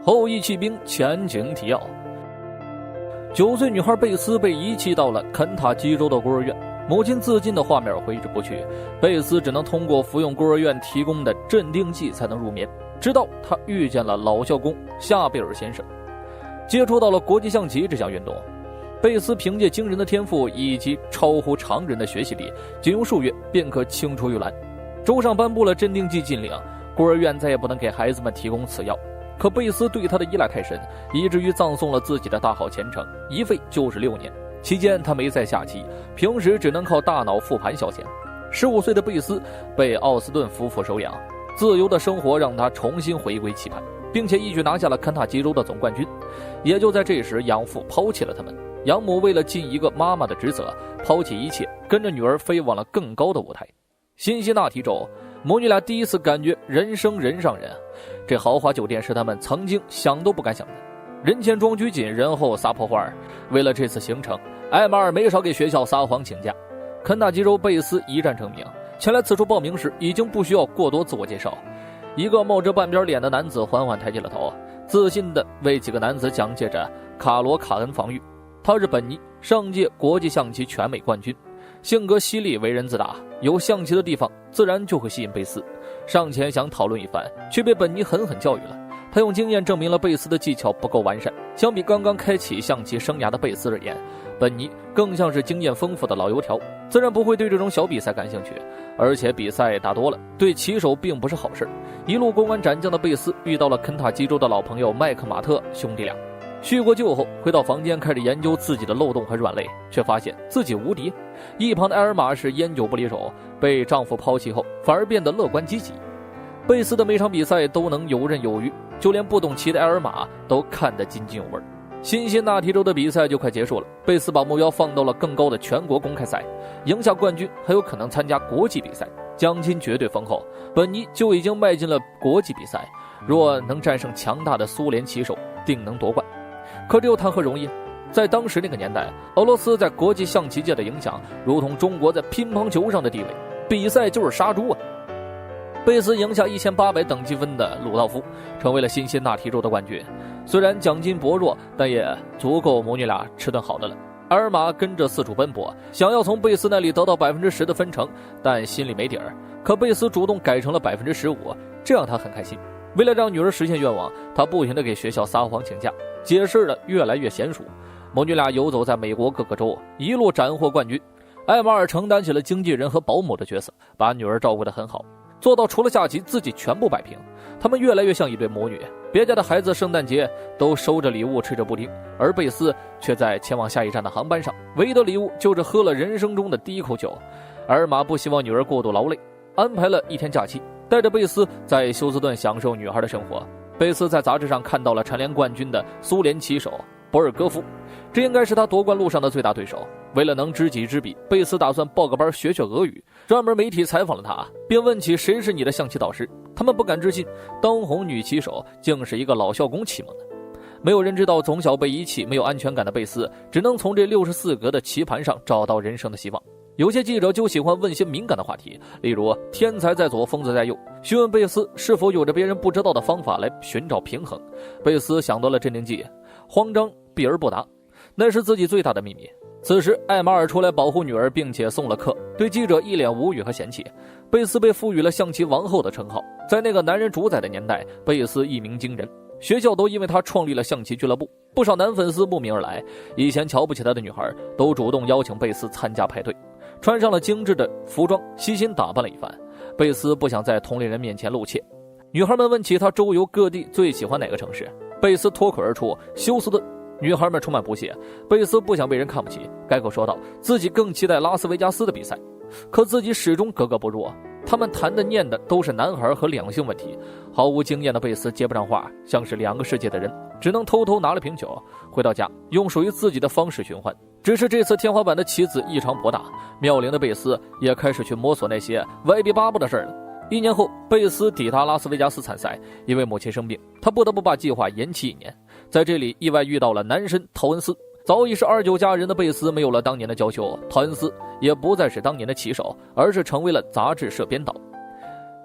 后羿弃兵前景提要：9岁女孩贝斯被遗弃到了肯塔基州的孤儿院，母亲自尽的画面挥之不去。贝斯只能通过服用孤儿院提供的镇定剂才能入眠，直到他遇见了老校工夏贝尔先生，接触到了国际象棋这项运动。贝斯凭借惊人的天赋以及超乎常人的学习力，仅用数月便可青出于蓝。州上颁布了镇定剂禁令，孤儿院再也不能给孩子们提供此药。可贝斯对他的依赖太深，以至于葬送了自己的大好前程，一废就是6年。期间他没再下棋，平时只能靠大脑复盘消遣。15岁的贝斯被奥斯顿夫妇收养，自由的生活让他重新回归棋盘，并且一举拿下了肯塔基州的总冠军。也就在这时，养父抛弃了他们。养母为了尽一个妈妈的职责，抛弃一切，跟着女儿飞往了更高的舞台。辛辛那提州，母女俩第一次感觉人生人上人。这豪华酒店是他们曾经想都不敢想的，人前装拘谨，人后撒泼花。为了这次行程，艾马尔没少给学校撒谎请假。肯塔基州贝斯一战成名，前来此处报名时已经不需要过多自我介绍。一个冒着半边脸的男子缓缓抬起了头，自信地为几个男子讲解着卡罗卡恩防御。他是本尼，上届国际象棋全美冠军，性格犀利，为人自大，有象棋的地方自然就会吸引贝斯。上前想讨论一番，却被本尼狠狠教育了。他用经验证明了贝斯的技巧不够完善。相比刚刚开启象棋生涯的贝斯而言，本尼更像是经验丰富的老油条，自然不会对这种小比赛感兴趣。而且比赛打多了，对棋手并不是好事。一路过关斩将的贝斯遇到了肯塔基州的老朋友麦克马特兄弟俩。叙过旧后，回到房间开始研究自己的漏洞和软肋，却发现自己无敌。一旁的埃尔玛是烟酒不离手，被丈夫抛弃后反而变得乐观积极。贝斯的每场比赛都能游刃有余，就连不懂棋的埃尔玛都看得津津有味。辛辛那提州的比赛就快结束了，贝斯把目标放到了更高的全国公开赛，赢下冠军还有可能参加国际比赛，奖金绝对丰厚。本尼就已经迈进了国际比赛，若能战胜强大的苏联棋手，定能夺冠。可这又谈何容易？在当时那个年代，俄罗斯在国际象棋界的影响如同中国在乒乓球上的地位，比赛就是杀猪啊！贝斯赢下1800等积分的鲁道夫，成为了辛辛那提州的冠军。虽然奖金薄弱，但也足够母女俩吃顿好的了。埃尔玛跟着四处奔波，想要从贝斯那里得到10%的分成，但心里没底儿。可贝斯主动改成了15%，这让他很开心。为了让女儿实现愿望，他不停地给学校撒谎请假，解释的越来越娴熟。母女俩游走在美国各个州，一路斩获冠军。艾马尔承担起了经纪人和保姆的角色，把女儿照顾得很好，做到除了下棋自己全部摆平。他们越来越像一对母女。别家的孩子圣诞节都收着礼物吃着布丁，而贝斯却在前往下一站的航班上，唯一的礼物就是喝了人生中的第一口酒。埃尔玛不希望女儿过度劳累，安排了1天假期，带着贝斯在休斯顿享受女孩的生活。贝斯在杂志上看到了蝉联冠军的苏联棋手博尔戈夫，这应该是他夺冠路上的最大对手。为了能知己知彼，贝斯打算报个班学学俄语。专门媒体采访了他，并问起谁是你的象棋导师。他们不敢置信，当红女棋手竟是一个老校工启蒙的。没有人知道，从小被遗弃、没有安全感的贝斯，只能从这64格的棋盘上找到人生的希望。有些记者就喜欢问些敏感的话题，例如天才在左，疯子在右，询问贝斯是否有着别人不知道的方法来寻找平衡。贝斯想到了镇定剂，慌张避而不答，那是自己最大的秘密。此时艾马尔出来保护女儿，并且送了课，对记者一脸无语和嫌弃。贝斯被赋予了象棋王后的称号，在那个男人主宰的年代，贝斯一鸣惊人，学校都因为他创立了象棋俱乐部，不少男粉丝慕名而来。以前瞧不起他的女孩都主动邀请贝斯参加派对，穿上了精致的服装，悉心打扮了一番。贝斯不想在同龄人面前露怯。女孩们问起他周游各地最喜欢哪个城市，贝斯脱口而出休斯顿。女孩们充满不屑，贝斯不想被人看不起，改口说道自己更期待拉斯维加斯的比赛。可自己始终格格不入，他们谈的念的都是男孩和两性问题。毫无经验的贝斯接不上话，像是2个世界的人，只能偷偷拿了瓶酒，回到家用属于自己的方式寻欢。只是这次天花板的棋子异常博大，妙龄的贝斯也开始去摸索那些歪逼八步的事了。1年后，贝斯抵达拉斯维加斯参赛，因为母亲生病，他不得不把计划延期1年。在这里意外遇到了男神陶恩斯。早已是29佳人的贝斯没有了当年的娇羞，陶恩斯也不再是当年的棋手，而是成为了杂志社编导。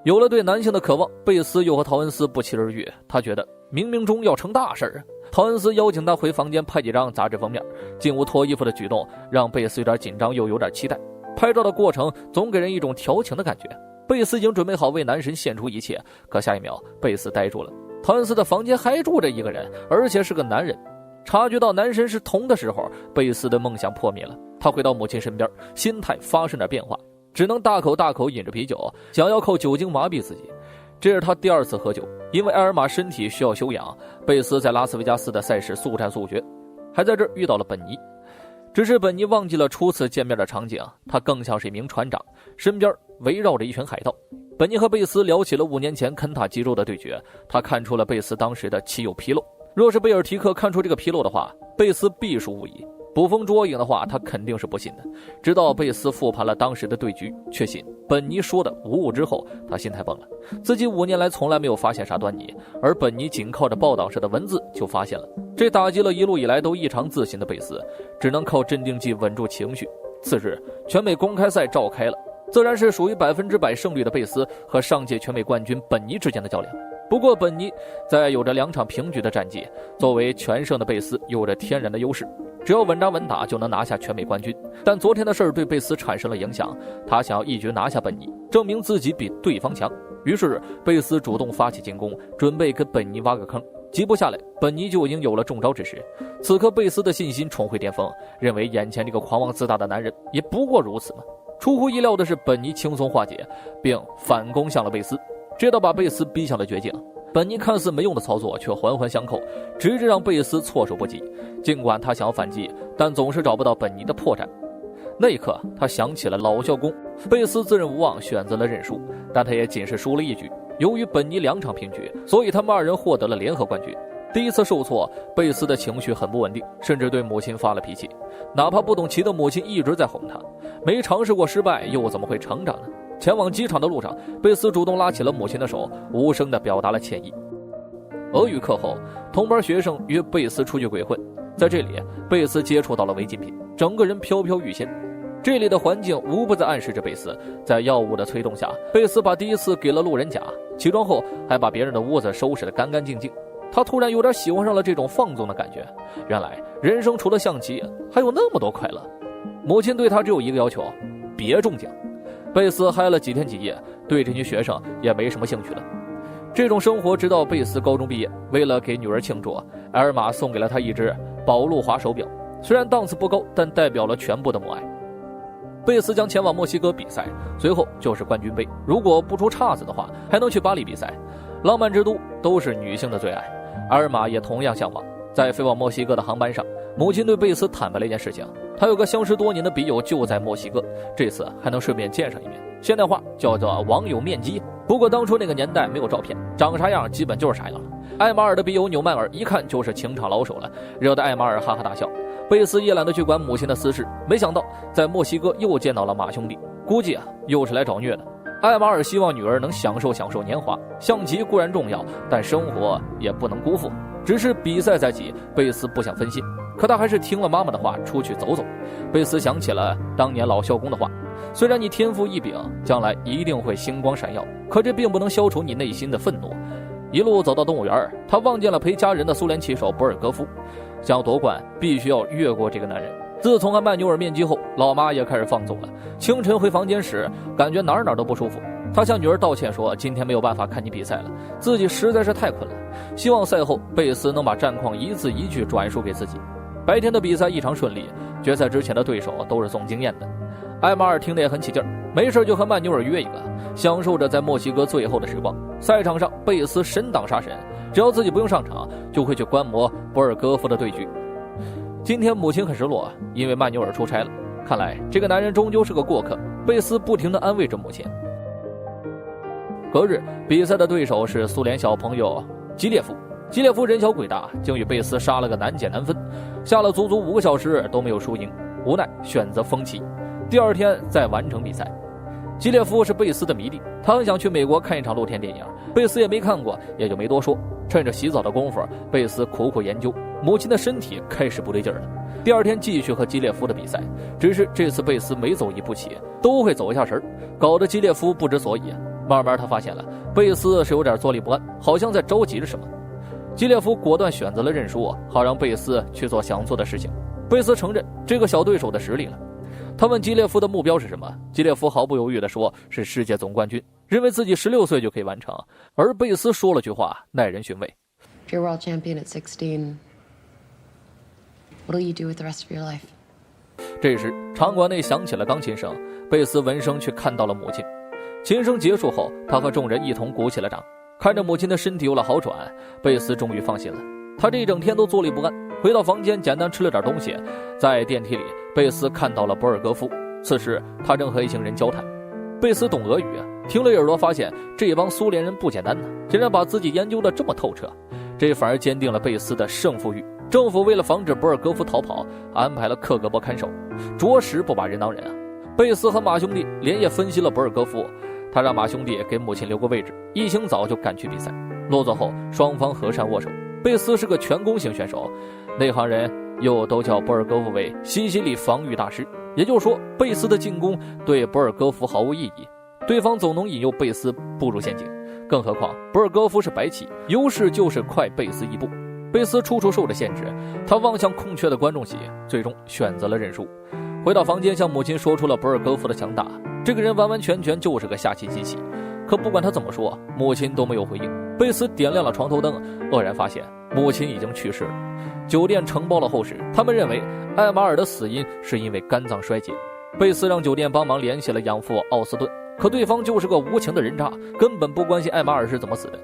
有了对男性的渴望，贝斯又和陶恩斯不期而遇。他觉得冥冥中要成大事啊！陶恩斯邀请他回房间拍几张杂志封面，进屋脱衣服的举动让贝斯有点紧张又有点期待。拍照的过程总给人一种调情的感觉。贝斯已经准备好为男神献出一切，可下一秒贝斯呆住了。陶恩斯的房间还住着一个人，而且是个男人。察觉到男神是同的时候，贝斯的梦想破灭了。他回到母亲身边，心态发生点变化，只能大口大口饮着啤酒，想要靠酒精麻痹自己。这是他第2次喝酒，因为埃尔玛身体需要休养，贝斯在拉斯维加斯的赛事速战速决，还在这儿遇到了本尼。只是本尼忘记了初次见面的场景，他更像是一名船长，身边围绕着一群海盗。本尼和贝斯聊起了5年前肯塔基州的对决，他看出了贝斯当时的岂有纰漏。若是贝尔提克看出这个纰漏的话，贝斯必属无疑。捕风捉影的话，他肯定是不信的。直到贝斯复盘了当时的对局，确信本尼说的无误之后，他心态崩了。自己5年来从来没有发现啥端倪，而本尼仅靠着报道上的文字就发现了，这打击了一路以来都异常自信的贝斯，只能靠镇定剂稳住情绪。次日，全美公开赛召开了，自然是属于100%胜率的贝斯和上届全美冠军本尼之间的较量。不过本尼在有着2场平局的战绩，作为全胜的贝斯有着天然的优势，只要稳扎稳打就能拿下全美冠军。但昨天的事儿对贝斯产生了影响，他想要一举拿下本尼，证明自己比对方强。于是贝斯主动发起进攻，准备给本尼挖个坑。几步下来，本尼就已经有了中招之势。此刻贝斯的信心重回巅峰，认为眼前这个狂妄自大的男人也不过如此嘛。出乎意料的是，本尼轻松化解，并反攻向了贝斯，直到把贝斯逼向了绝境。本尼看似没用的操作却环环相扣，直至让贝斯措手不及。尽管他想要反击，但总是找不到本尼的破绽。那一刻他想起了老校工，贝斯自认无望，选择了认输，但他也仅是输了1局。由于本尼2场平局，所以他们2人获得了联合冠军。第一次受挫，贝斯的情绪很不稳定，甚至对母亲发了脾气。哪怕不懂棋的母亲一直在哄他，没尝试过失败又怎么会成长呢？前往机场的路上，贝斯主动拉起了母亲的手，无声地表达了歉意。俄语课后，同班学生约贝斯出去鬼混，在这里贝斯接触到了违禁品，整个人飘飘欲仙。这里的环境无不在暗示着贝斯，在药物的催动下，贝斯把第一次给了路人甲，起床后还把别人的屋子收拾得干干净净。他突然有点喜欢上了这种放纵的感觉，原来人生除了象棋还有那么多快乐。母亲对他只有一个要求，别中奖。贝斯嗨了几天几夜，对这群学生也没什么兴趣了。这种生活直到贝斯高中毕业，为了给女儿庆祝，埃尔玛送给了他一只宝路华手表，虽然档次不高，但代表了全部的母爱。贝斯将前往墨西哥比赛，随后就是冠军杯，如果不出岔子的话，还能去巴黎比赛。浪漫之都都是女性的最爱，埃尔玛也同样向往。在飞往墨西哥的航班上，母亲对贝斯坦白了一件事情，他有个相识多年的笔友就在墨西哥，这次还能顺便见上一面，现代化叫做网友面基。不过当初那个年代没有照片，长啥样基本就是啥样了。艾马尔的笔友纽曼尔一看就是情场老手了，惹得艾马尔哈哈大笑。贝斯也懒得去管母亲的私事，没想到在墨西哥又见到了马兄弟，估计又是来找虐的。艾马尔希望女儿能享受年华，象棋固然重要，但生活也不能辜负。只是比赛在即，贝斯不想分心，可他还是听了妈妈的话，出去走走。贝斯想起了当年老校工的话，虽然你天赋异禀，将来一定会星光闪耀，可这并不能消除你内心的愤怒。一路走到动物园，他望见了陪家人的苏联棋手博尔戈夫，想要夺冠必须要越过这个男人。自从和曼纽尔面基后，老妈也开始放纵了。清晨回房间时，感觉哪儿都不舒服。他向女儿道歉说，今天没有办法看你比赛了，自己实在是太困了，希望赛后贝斯能把战况一字一句转述给自己。白天的比赛异常顺利，决赛之前的对手都是总经验的。艾马尔听得也很起劲儿，没事就和曼纽尔约一个，享受着在墨西哥最后的时光。赛场上贝斯神挡杀神，只要自己不用上场，就会去观摩博尔戈夫的对局。今天母亲很失落，因为曼纽尔出差了，看来这个男人终究是个过客。贝斯不停地安慰着母亲。隔日比赛的对手是苏联小朋友基列夫，基列夫人小鬼大，竟与贝斯杀了个难解难分，下了足足5个小时都没有输赢，无奈选择封棋，第2天再完成比赛。基列夫是贝斯的迷弟，他很想去美国看一场露天电影，贝斯也没看过，也就没多说。趁着洗澡的功夫，贝斯苦苦研究，母亲的身体开始不对劲了。第2天继续和基列夫的比赛，只是这次贝斯每走一步棋都会走一下神，搞得基列夫不知所以。慢慢他发现了贝斯是有点坐立不安，好像在着急着什么。基列夫果断选择了认输，好让贝斯去做想做的事情。贝斯承认这个小对手的实力了。他问基列夫的目标是什么，基列夫毫不犹豫地说是世界总冠军，认为自己16岁就可以完成。而贝斯说了句话耐人寻味， If you're world champion at 16, what'll you do with the rest of your life? 这时场馆内响起了钢琴声，贝斯闻声去看到了母亲。琴声结束后，他和众人一同鼓起了掌。看着母亲的身体有了好转，贝斯终于放心了。他这一整天都坐立不安，回到房间简单吃了点东西。在电梯里，贝斯看到了博尔戈夫，此时他正和一行人交谈。贝斯懂俄语，听了耳朵发现这帮苏联人不简单呢，竟然把自己研究得这么透彻，这反而坚定了贝斯的胜负欲。政府为了防止博尔戈夫逃跑，安排了克格勃看守，着实不把人当人啊。贝斯和马兄弟连夜分析了博尔戈夫，他让马兄弟给母亲留个位置，一清早就赶去比赛。落座后，双方和善握手。贝斯是个全攻型选手，内行人又都叫博尔戈夫为西西里防御大师，也就是说贝斯的进攻对博尔戈夫毫无意义，对方总能引诱贝斯步入陷阱。更何况博尔戈夫是白棋，优势就是快贝斯一步。贝斯处处受着限制，他望向空缺的观众席，最终选择了认输。回到房间，向母亲说出了博尔戈夫的强大，这个人完完全全就是个下棋机器。可不管他怎么说，母亲都没有回应。贝斯点亮了床头灯，愕然发现母亲已经去世了。酒店呈报了后事，他们认为艾玛尔的死因是因为肝脏衰竭。贝斯让酒店帮忙联系了养父奥斯顿，可对方就是个无情的人渣，根本不关心艾玛尔是怎么死的，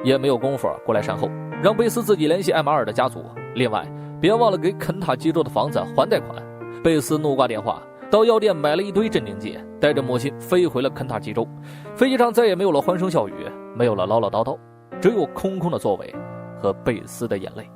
也没有功夫过来善后，让贝斯自己联系艾玛尔的家族。另外别忘了给肯塔基州的房子还贷款。贝斯怒挂电话，到药店买了一堆镇定剂，带着母亲飞回了肯塔基州。飞机上再也没有了欢声笑语，没有了唠唠叨叨，只有空空的座位和贝斯的眼泪。